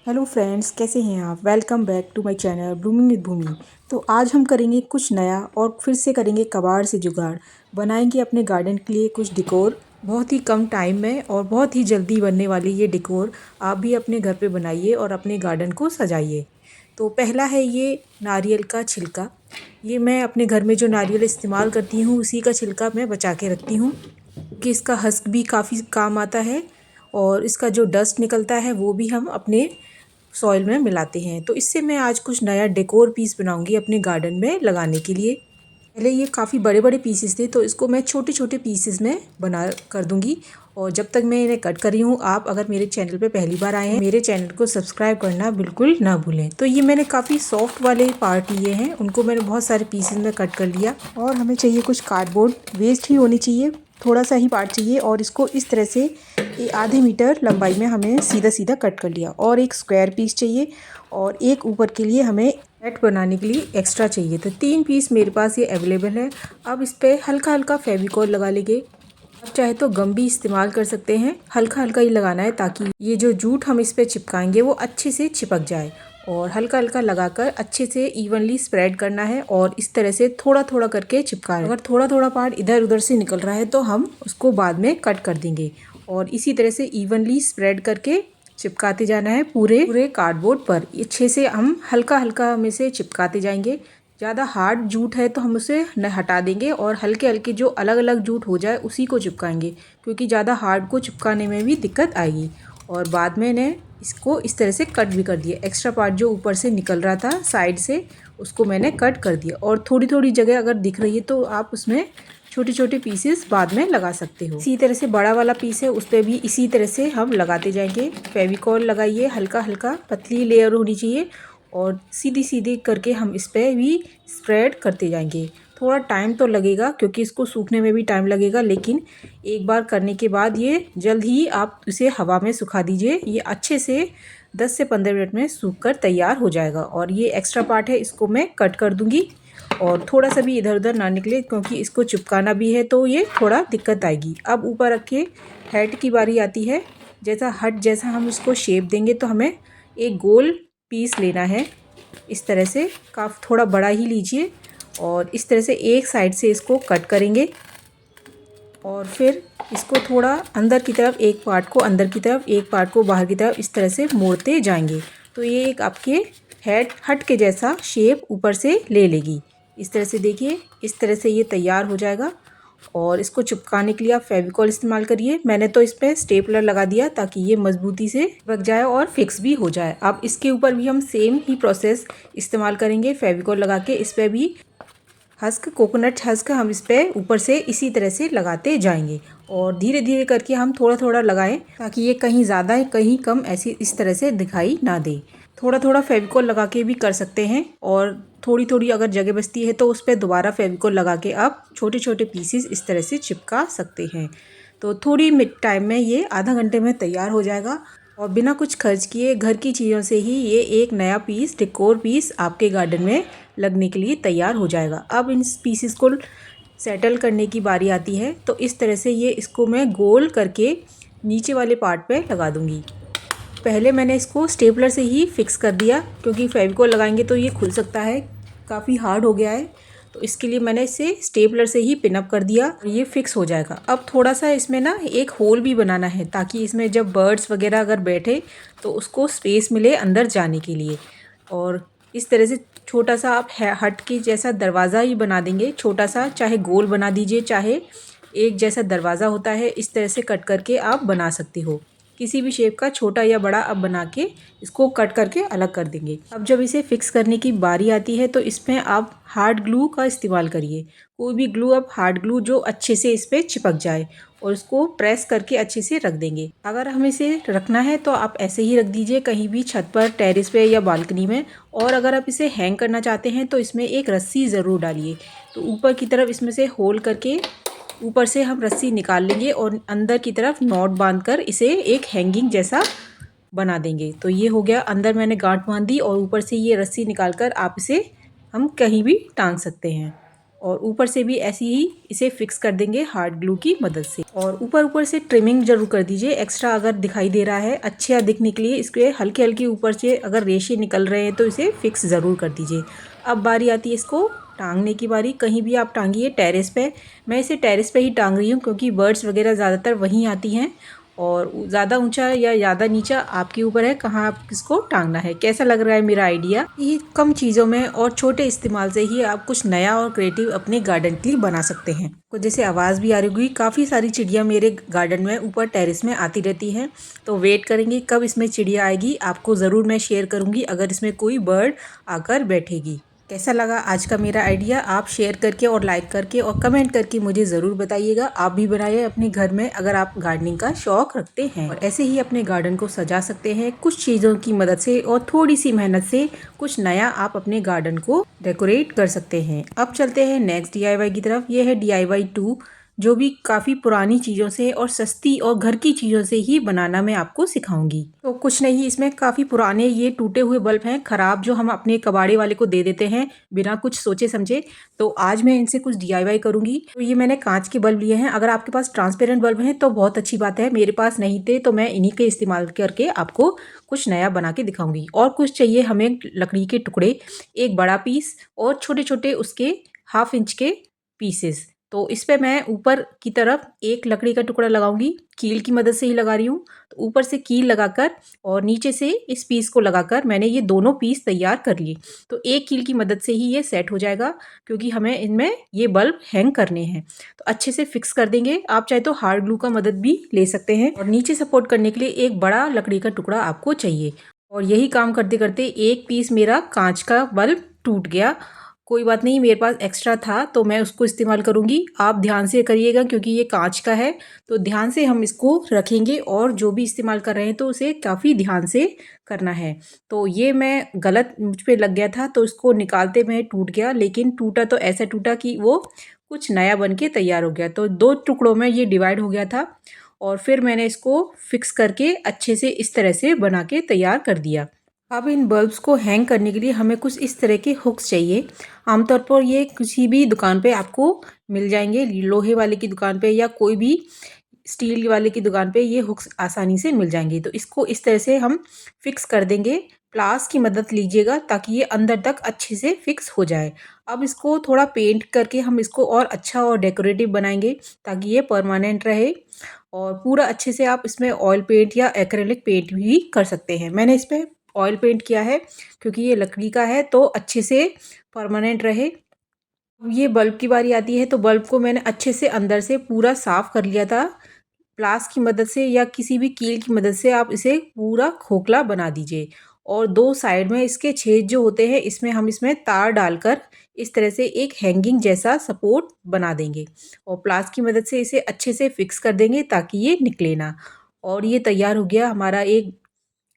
Hello friends, कैसे हैं आप। Welcome back to my channel blooming with Bhumi. तो आज हम करेंगे कुछ नया और फिर से करेंगे कबाड़ से जुगाड़। बनाएंगे अपने गार्डन के लिए कुछ डेकोर। बहुत ही कम टाइम में और बहुत ही जल्दी बनने वाली ये डेकोर आप भी अपने घर पे बनाइए और अपने गार्डन को सजाइए। तो पहला है ये नारियल का छिलका। ये मैं अपने घर में जो नारियल इस्तेमाल करती हूँ उसी का छिलका मैं बचा के रखती हूँ कि इसका हस्क भी काफ़ी काम आता है और इसका जो डस्ट निकलता है वो भी हम अपने सॉइल में मिलाते हैं। तो इससे मैं आज कुछ नया डेकोर पीस बनाऊंगी अपने गार्डन में लगाने के लिए। पहले ये काफ़ी बड़े बड़े पीसेस थे तो इसको मैं छोटे छोटे पीसेस में बना कर दूंगी। और जब तक मैं इन्हें कट कर रही हूँ, आप अगर मेरे चैनल पे पहली बार आए हैं मेरे चैनल को सब्सक्राइब करना बिल्कुल ना भूलें। तो ये मैंने काफ़ी सॉफ्ट वाले पार्ट लिए हैं, उनको मैंने बहुत सारे पीसेस में कट कर लिया। और हमें चाहिए कुछ कार्डबोर्ड, वेस्ट ही होनी चाहिए, थोड़ा सा ही पार्ट चाहिए। और इसको इस तरह से आधे मीटर लंबाई में हमें सीधा सीधा कट कर लिया। और एक स्क्वायर पीस चाहिए और एक ऊपर के लिए हमें नेट बनाने के लिए एक्स्ट्रा चाहिए। तो 3 पीस मेरे पास ये अवेलेबल है। अब इस पर हल्का हल्का फेविकॉल लगा लेंगे। आप चाहे तो गम भी इस्तेमाल कर सकते हैं, हल्का हल्का ही लगाना है ताकि ये जो जूट हम इस पर चिपकाएंगे वो अच्छे से चिपक जाए। और हल्का हल्का लगाकर अच्छे से इवनली स्प्रेड करना है और इस तरह से थोड़ा थोड़ा करके चिपका। अगर थोड़ा थोड़ा पार्ट इधर उधर से निकल रहा है तो हम उसको बाद में कट कर देंगे। और इसी तरह से इवनली स्प्रेड करके चिपकाते जाना है पूरे पूरे कार्डबोर्ड पर। अच्छे से हम हल्का हल्का में से चिपकाते जाएंगे। ज़्यादा हार्ड जूट है तो हम उसे हटा देंगे और हल्के हल्के जो अलग अलग जूट हो जाए उसी को चिपकाएंगे, क्योंकि ज़्यादा हार्ड को चिपकाने में भी दिक्कत आएगी। और बाद में ने इसको इस तरह से कट भी कर दिया। एक्स्ट्रा पार्ट जो ऊपर से निकल रहा था साइड से उसको मैंने कट कर दिया। और थोड़ी थोड़ी जगह अगर दिख रही है तो आप उसमें छोटे छोटे पीसेस बाद में लगा सकते हो। इसी तरह से बड़ा वाला पीस है उस पर भी इसी तरह से हम लगाते जाएंगे। फेविकॉल लगाइए, हल्का हल्का पतली लेयर होनी चाहिए और सीधी सीधी करके हम इस पर भी स्प्रेड करते जाएंगे। थोड़ा टाइम तो लगेगा क्योंकि इसको सूखने में भी टाइम लगेगा, लेकिन एक बार करने के बाद ये जल्द ही आप इसे हवा में सुखा दीजिए। ये अच्छे से 10 से 15 मिनट में सूख कर तैयार हो जाएगा। और ये एक्स्ट्रा पार्ट है इसको मैं कट कर दूंगी और थोड़ा सा भी इधर उधर ना निकले, क्योंकि इसको चिपकाना भी है तो ये थोड़ा दिक्कत आएगी। अब ऊपर रखे हेड की बारी आती है। जैसा हट जैसा हम इसको शेप देंगे तो हमें एक गोल पीस लेना है। इस तरह से काफ़ी थोड़ा बड़ा ही लीजिए और इस तरह से एक साइड से इसको कट करेंगे और फिर इसको थोड़ा अंदर की तरफ, एक पार्ट को अंदर की तरफ एक पार्ट को बाहर की तरफ इस तरह से मोड़ते जाएंगे। तो ये एक आपके हेड हट के जैसा शेप ऊपर से ले लेगी। इस तरह से देखिए, इस तरह से ये तैयार हो जाएगा। और इसको चिपकाने के लिए आप फेविकॉल इस्तेमाल करिए। मैंने तो इस पर स्टेपलर लगा दिया ताकि ये मजबूती से चिपक जाए और फिक्स भी हो जाए। अब इसके ऊपर भी हम सेम ही प्रोसेस इस्तेमाल करेंगे। फेविकॉल लगा के इस पर भी हस्क, कोकोनट हस्क हम इस पर ऊपर से इसी तरह से लगाते जाएंगे। और धीरे धीरे करके हम थोड़ा थोड़ा लगाएं ताकि ये कहीं ज़्यादा कहीं कम ऐसी इस तरह से दिखाई ना दे। थोड़ा थोड़ा फेविकॉल लगा के भी कर सकते हैं और थोड़ी थोड़ी अगर जगह बचती है तो उस पर दोबारा फेविकॉल लगा के आप छोटे छोटे पीसेस इस तरह से चिपका सकते हैं। तो थोड़ी टाइम में ये आधा घंटे में तैयार हो जाएगा और बिना कुछ खर्च किए घर की चीज़ों से ही ये एक नया पीस, डेकोर पीस आपके गार्डन में लगने के लिए तैयार हो जाएगा। अब इन पीसेस को सेटल करने की बारी आती है। तो इस तरह से ये इसको मैं गोल करके नीचे वाले पार्ट पे लगा दूंगी। पहले मैंने इसको स्टेपलर से ही फिक्स कर दिया, क्योंकि फेविकॉल लगाएंगे तो ये खुल सकता है, काफ़ी हार्ड हो गया है। तो इसके लिए मैंने इसे स्टेपलर से ही पिन अप कर दिया और ये फिक्स हो जाएगा। अब थोड़ा सा इसमें ना एक होल भी बनाना है ताकि इसमें जब बर्ड्स वगैरह अगर बैठे तो उसको स्पेस मिले अंदर जाने के लिए। और इस तरह से छोटा सा आप हट के जैसा दरवाज़ा ही बना देंगे। छोटा सा, चाहे गोल बना दीजिए चाहे एक जैसा दरवाज़ा होता है, इस तरह से कट करके आप बना सकते हो। किसी भी शेप का छोटा या बड़ा अब बना के इसको कट करके अलग कर देंगे। अब जब इसे फिक्स करने की बारी आती है तो इसमें आप हार्ड ग्लू का इस्तेमाल करिए। कोई भी ग्लू, आप हार्ड ग्लू जो अच्छे से इस पर चिपक जाए, और इसको प्रेस करके अच्छे से रख देंगे। अगर हम इसे रखना है तो आप ऐसे ही रख दीजिए कहीं भी, छत पर, टेरेस पे या बालकनी में। और अगर आप इसे हैंग करना चाहते हैं तो इसमें एक रस्सी ज़रूर डालिए। तो ऊपर की तरफ इसमें से होल करके ऊपर से हम रस्सी निकाल लेंगे और अंदर की तरफ नॉट बांधकर इसे एक हैंगिंग जैसा बना देंगे। तो ये हो गया, अंदर मैंने गांठ बांध दी और ऊपर से ये रस्सी निकालकर आप इसे हम कहीं भी टांग सकते हैं। और ऊपर से भी ऐसे ही इसे फिक्स कर देंगे हार्ड ग्लू की मदद से। और ऊपर से ट्रिमिंग जरूर कर दीजिए, एक्स्ट्रा अगर दिखाई दे रहा है अच्छा दिखने के लिए इसके हल्के हल्के ऊपर से अगर रेशे निकल रहे हैं तो इसे फिक्स ज़रूर कर दीजिए। अब बारी आती है इसको टांगने की बारी। कहीं भी आप टांगिए, टेरेस पे, मैं इसे टेरेस पे ही टांग रही हूँ क्योंकि बर्ड्स वगैरह ज़्यादातर वहीं आती हैं। और ज़्यादा ऊंचा या ज़्यादा नीचा आपके ऊपर है कहाँ आप किसको टांगना है। कैसा लग रहा है मेरा आइडिया? ये कम चीज़ों में और छोटे इस्तेमाल से ही आप कुछ नया और क्रिएटिव अपने गार्डन के लिए बना सकते हैं। तो जैसे आवाज़ भी आ रही होगी, काफ़ी सारी चिड़िया मेरे गार्डन में ऊपर टेरेस में आती रहती हैं। तो वेट करेंगे कब इसमें चिड़िया आएगी, आपको ज़रूर मैं शेयर करूँगी अगर इसमें कोई बर्ड आकर बैठेगी। कैसा लगा आज का मेरा आइडिया? आप शेयर करके और लाइक करके और कमेंट करके मुझे ज़रूर बताइएगा। आप भी बनाइए अपने घर में अगर आप गार्डनिंग का शौक़ रखते हैं। और ऐसे ही अपने गार्डन को सजा सकते हैं कुछ चीज़ों की मदद से और थोड़ी सी मेहनत से कुछ नया आप अपने गार्डन को डेकोरेट कर सकते हैं। अब चलते हैं नेक्स्ट DIY की तरफ। ये है DIY 2, जो भी काफ़ी पुरानी चीज़ों से और सस्ती और घर की चीज़ों से ही बनाना मैं आपको सिखाऊंगी। तो कुछ नहीं, इसमें काफ़ी पुराने ये टूटे हुए बल्ब हैं ख़राब, जो हम अपने कबाड़े वाले को दे देते हैं बिना कुछ सोचे समझे। तो आज मैं इनसे कुछ DIY करूंगी। तो ये मैंने कांच के बल्ब लिए हैं। अगर आपके पास ट्रांसपेरेंट बल्ब हैं तो बहुत अच्छी बात है, मेरे पास नहीं थे तो मैं इन्हीं के इस्तेमाल करके आपको कुछ नया बना के दिखाऊंगी। और कुछ चाहिए हमें लकड़ी के टुकड़े, एक बड़ा पीस और छोटे छोटे उसके 1/2 इंच के पीसेस। तो इस पे मैं ऊपर की तरफ एक लकड़ी का टुकड़ा लगाऊंगी, कील की मदद से ही लगा रही हूँ। तो ऊपर से कील लगाकर और नीचे से इस पीस को लगाकर मैंने ये दोनों पीस तैयार कर लिए। तो एक कील की मदद से ही ये सेट हो जाएगा क्योंकि हमें इनमें ये बल्ब हैंग करने हैं। तो अच्छे से फिक्स कर देंगे। आप चाहे तो हार्ड ग्लू का मदद भी ले सकते हैं। और नीचे सपोर्ट करने के लिए एक बड़ा लकड़ी का टुकड़ा आपको चाहिए। और यही काम करते करते एक पीस मेरा कांच का बल्ब टूट गया। कोई बात नहीं, मेरे पास एक्स्ट्रा था तो मैं उसको इस्तेमाल करूँगी। आप ध्यान से करिएगा क्योंकि ये कांच का है, तो ध्यान से हम इसको रखेंगे और जो भी इस्तेमाल कर रहे हैं तो उसे काफ़ी ध्यान से करना है। तो ये मैं गलत मुझ पे लग गया था तो इसको निकालते में टूट गया, लेकिन टूटा तो ऐसा टूटा कि वो कुछ नया बन के तैयार हो गया। तो 2 टुकड़ों में ये डिवाइड हो गया था और फिर मैंने इसको फिक्स करके अच्छे से इस तरह से बना के तैयार कर दिया। अब इन बल्ब्स को हैंग करने के लिए हमें कुछ इस तरह के हुक्स चाहिए। आमतौर पर ये किसी भी दुकान पे आपको मिल जाएंगे, लोहे वाले की दुकान पे या कोई भी स्टील वाले की दुकान पे ये हुक्स आसानी से मिल जाएंगे। तो इसको इस तरह से हम फिक्स कर देंगे। प्लास की मदद लीजिएगा ताकि ये अंदर तक अच्छे से फिक्स हो जाए। अब इसको थोड़ा पेंट करके हम इसको और अच्छा और डेकोरेटिव बनाएंगे ताकि ये परमानेंट रहे। और पूरा अच्छे से आप इसमें ऑयल पेंट या एक्रेलिक पेंट भी कर सकते हैं। मैंने इस पर ऑयल पेंट किया है क्योंकि ये लकड़ी का है तो अच्छे से परमानेंट रहे। अब ये बल्ब की बारी आती है तो बल्ब को मैंने अच्छे से अंदर से पूरा साफ कर लिया था। प्लास की मदद से या किसी भी कील की मदद से आप इसे पूरा खोखला बना दीजिए। और 2 साइड में इसके छेद जो होते हैं इसमें हम इसमें तार डालकर इस तरह से एक हैंगिंग जैसा सपोर्ट बना देंगे और प्लास की मदद से इसे अच्छे से फिक्स कर देंगे ताकि ये निकले ना। और ये तैयार हो गया हमारा एक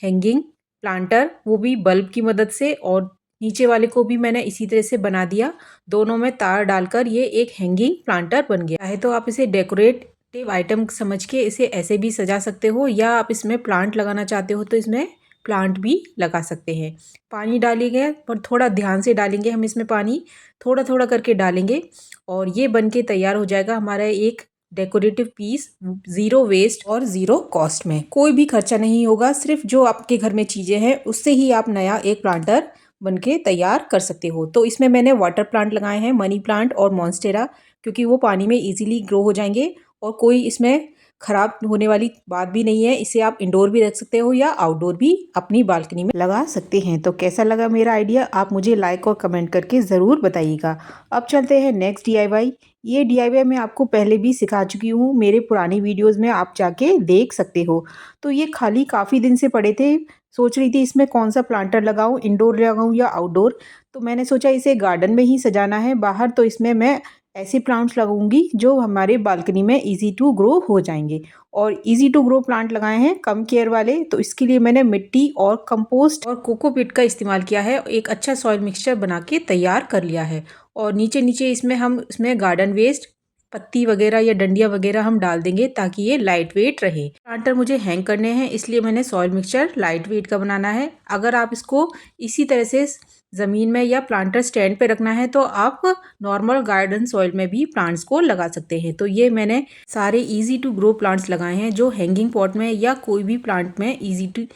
हैंगिंग प्लांटर, वो भी बल्ब की मदद से। और नीचे वाले को भी मैंने इसी तरह से बना दिया, दोनों में तार डालकर ये एक हैंगिंग प्लांटर बन गया है। तो आप इसे डेकोरेटिव आइटम समझ के इसे ऐसे भी सजा सकते हो या आप इसमें प्लांट लगाना चाहते हो तो इसमें प्लांट भी लगा सकते हैं। पानी डालेंगे पर थोड़ा ध्यान से डालेंगे, हम इसमें पानी थोड़ा थोड़ा करके डालेंगे और ये बन के तैयार हो जाएगा हमारा एक डेकोरेटिव पीस, ज़ीरो वेस्ट और ज़ीरो कॉस्ट में। कोई भी खर्चा नहीं होगा, सिर्फ जो आपके घर में चीज़ें हैं उससे ही आप नया एक प्लांटर बन के तैयार कर सकते हो। तो इसमें मैंने वाटर प्लांट लगाए हैं, मनी प्लांट और मॉन्स्टेरा, क्योंकि वो पानी में इजीली ग्रो हो जाएंगे और कोई इसमें ख़राब होने वाली बात भी नहीं है। इसे आप इंडोर भी रख सकते हो या आउटडोर भी अपनी बालकनी में लगा सकते हैं। तो कैसा लगा मेरा आइडिया, आप मुझे लाइक और कमेंट करके ज़रूर बताइएगा। अब चलते हैं नेक्स्ट DIY। ये DIY मैं आपको पहले भी सिखा चुकी हूँ, मेरे पुरानी वीडियोज़ में आप जाके देख सकते हो। तो ये खाली काफ़ी दिन से पड़े थे, सोच रही थी इसमें कौन सा प्लांटर लगाऊँ, इंडोर लगाऊँ या आउटडोर। तो मैंने सोचा इसे गार्डन में ही सजाना है बाहर, तो इसमें मैं ऐसे प्लांट्स लगाऊंगी जो हमारे बालकनी में इजी टू ग्रो हो जाएंगे। और इजी टू ग्रो प्लांट लगाए हैं कम केयर वाले। तो इसके लिए मैंने मिट्टी और कंपोस्ट और कोकोपीट का इस्तेमाल किया है, एक अच्छा सॉइल मिक्सचर बना के तैयार कर लिया है। और नीचे नीचे इसमें गार्डन वेस्ट, पत्ती वगैरह या डंडियाँ वगैरह हम डाल देंगे ताकि ये लाइट वेट रहे। प्लांटर मुझे हैंग करने हैं इसलिए मैंने सॉइल मिक्सचर लाइट वेट का बनाना है। अगर आप इसको इसी तरह से ज़मीन में या प्लांटर स्टैंड पे रखना है तो आप नॉर्मल गार्डन सॉइल में भी प्लांट्स को लगा सकते हैं। तो ये मैंने सारे इजी टू ग्रो प्लांट्स लगाए हैं जो हैंगिंग पॉट में या कोई भी प्लांट में इजी टू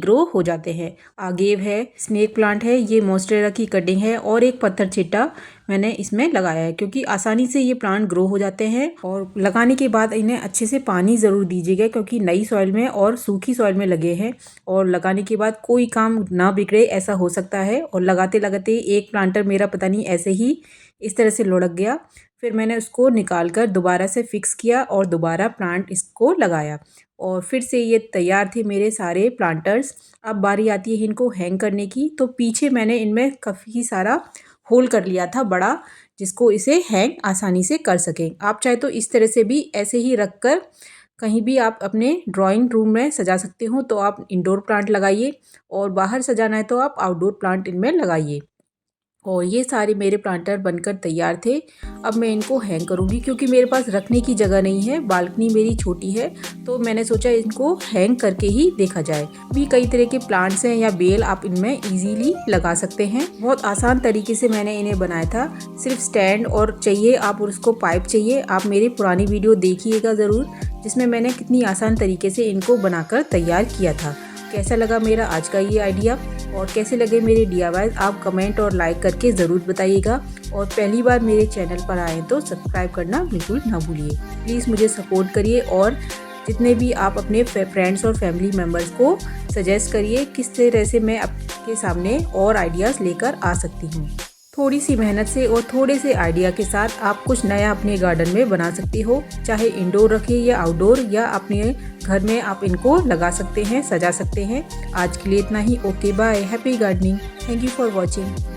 ग्रो हो जाते हैं। आगेव है, स्नेक प्लांट है, ये मोन्स्टेरा की कटिंग है और एक पत्थर छिट्टा मैंने इसमें लगाया है क्योंकि आसानी से ये प्लांट ग्रो हो जाते हैं। और लगाने के बाद इन्हें अच्छे से पानी ज़रूर दीजिएगा क्योंकि नई सॉइल में और सूखी सॉइल में लगे हैं और लगाने के बाद कोई काम ना बिगड़े ऐसा हो सकता है। और लगाते लगाते एक प्लांटर मेरा पता नहीं ऐसे ही इस तरह से लुढ़क गया। फिर मैंने उसको निकाल कर दोबारा से फिक्स किया और दोबारा प्लांट इसको लगाया और फिर से ये तैयार थे मेरे सारे प्लांटर्स। अब बारी आती है इनको हैंग करने की। तो पीछे मैंने इनमें काफ़ी सारा होल कर लिया था बड़ा, जिसको इसे हैंग आसानी से कर सकें। आप चाहे तो इस तरह से भी ऐसे ही रख कर कहीं भी आप अपने ड्राइंग रूम में सजा सकते हो। तो आप इंडोर प्लांट लगाइए और बाहर सजाना है तो आप आउटडोर प्लांट इनमें लगाइए। और ये सारे मेरे प्लांटर बनकर तैयार थे। अब मैं इनको हैंग करूँगी क्योंकि मेरे पास रखने की जगह नहीं है, बालकनी मेरी छोटी है, तो मैंने सोचा इनको हैंग करके ही देखा जाए। भी कई तरह के प्लांट्स हैं या बेल आप इनमें इजीली लगा सकते हैं। बहुत आसान तरीके से मैंने इन्हें बनाया था। सिर्फ स्टैंड और चाहिए आप और उसको पाइप चाहिए। आप मेरी पुरानी वीडियो देखिएगा ज़रूर, जिसमें मैंने कितनी आसान तरीके से इनको बनाकर तैयार किया था। कैसा लगा मेरा आज का ये आइडिया और कैसे लगे मेरे DIY आप कमेंट और लाइक करके ज़रूर बताइएगा। और पहली बार मेरे चैनल पर आए तो सब्सक्राइब करना बिल्कुल ना भूलिए। प्लीज़ मुझे सपोर्ट करिए और जितने भी आप अपने फ्रेंड्स और फैमिली मेम्बर्स को सजेस्ट करिए किस तरह से मैं आपके सामने और आइडियाज़ लेकर आ सकती हूँ। थोड़ी सी मेहनत से और थोड़े से आइडिया के साथ आप कुछ नया अपने गार्डन में बना सकते हो, चाहे इंडोर रखें या आउटडोर या अपने घर में आप इनको लगा सकते हैं, सजा सकते हैं। आज के लिए इतना ही। Okay bye, happy gardening, thank you for watching.